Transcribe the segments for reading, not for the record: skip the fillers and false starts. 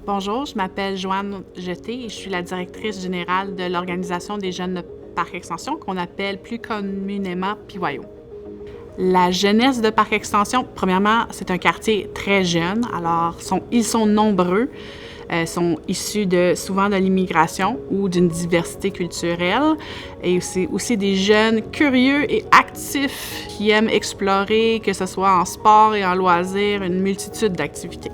Bonjour, je m'appelle Joanne Jeté et je suis la directrice générale de l'Organisation des jeunes de Parc Extension, qu'on appelle plus communément PYO. La jeunesse de Parc Extension, premièrement, c'est un quartier très jeune, alors ils sont nombreux, sont issus souvent de l'immigration ou d'une diversité culturelle, et c'est aussi des jeunes curieux et actifs qui aiment explorer, que ce soit en sport et en loisirs, une multitude d'activités.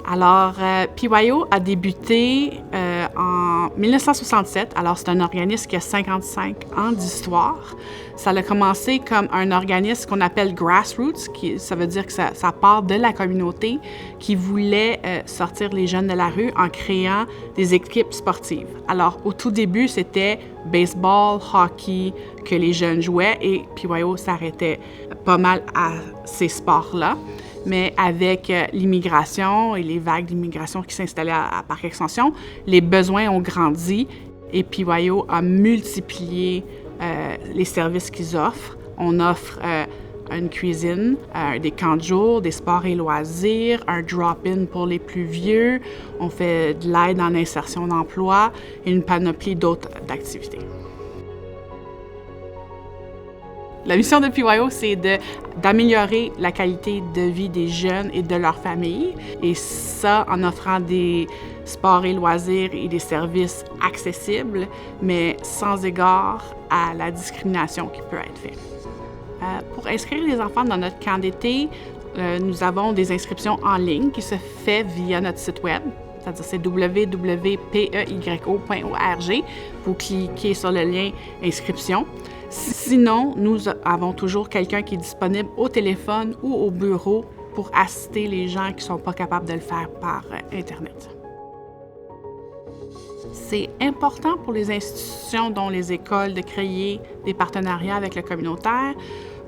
Alors, PYO a débuté en 1967. Alors, c'est un organisme qui a 55 ans d'histoire. Ça a commencé comme un organisme qu'on appelle grassroots, ça veut dire que ça part de la communauté qui voulait sortir les jeunes de la rue en créant des équipes sportives. Alors, au tout début, c'était baseball, hockey que les jeunes jouaient et PYO s'arrêtait pas mal à ces sports-là. Mais avec l'immigration et les vagues d'immigration qui s'installaient à Parc Extension, les besoins ont grandi et PYO a multiplié les services qu'ils offrent. On offre une cuisine, des camps de jour, des sports et loisirs, un drop-in pour les plus vieux. On fait de l'aide en insertion d'emploi et une panoplie d'autres activités. La mission de PYO, c'est d'améliorer la qualité de vie des jeunes et de leurs familles, et ça en offrant des sports et loisirs et des services accessibles, mais sans égard à la discrimination qui peut être faite. Pour inscrire les enfants dans notre camp d'été, nous avons des inscriptions en ligne qui se font via notre site web. C'est-à-dire c'est www.peyo.org. Vous cliquez sur le lien « Inscription ». Sinon, nous avons toujours quelqu'un qui est disponible au téléphone ou au bureau pour assister les gens qui ne sont pas capables de le faire par Internet. C'est important pour les institutions, dont les écoles, de créer des partenariats avec le communautaire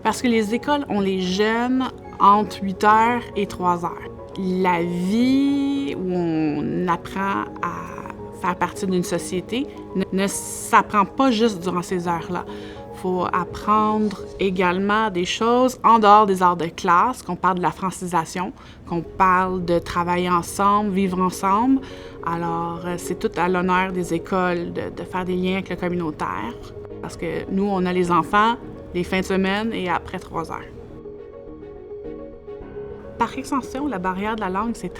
parce que les écoles ont les jeunes entre 8 heures et 3 heures. La vie où on apprend à faire partie d'une société ne s'apprend pas juste durant ces heures-là. Il faut apprendre également des choses en dehors des heures de classe, qu'on parle de la francisation, qu'on parle de travailler ensemble, vivre ensemble. Alors, c'est tout à l'honneur des écoles de faire des liens avec le communautaire, parce que nous, on a les enfants les fins de semaine et après 3 heures. Par extension, la barrière de la langue, c'est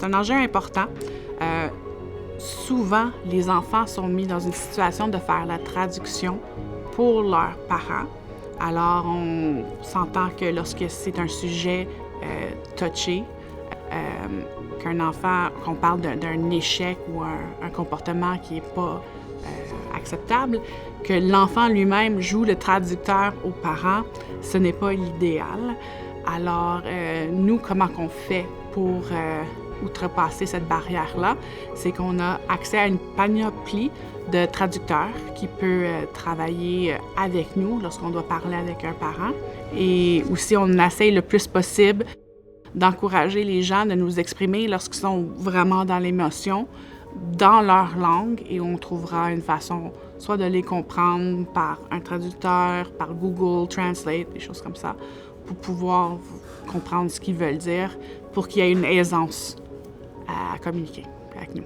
un enjeu important. Souvent, les enfants sont mis dans une situation de faire la traduction pour leurs parents. Alors, on s'entend que lorsque c'est un sujet touché, qu'on parle d'un échec ou un comportement qui n'est pas acceptable, que l'enfant lui-même joue le traducteur aux parents, ce n'est pas l'idéal. Alors, nous, comment qu'on fait pour outrepasser cette barrière-là? C'est qu'on a accès à une panoplie de traducteurs qui peut travailler avec nous lorsqu'on doit parler avec un parent. Et aussi, on essaye le plus possible d'encourager les gens de nous exprimer lorsqu'ils sont vraiment dans l'émotion, dans leur langue, et on trouvera une façon soit de les comprendre par un traducteur, par Google Translate, des choses comme ça, pour pouvoir comprendre ce qu'ils veulent dire, pour qu'il y ait une aisance à communiquer avec nous.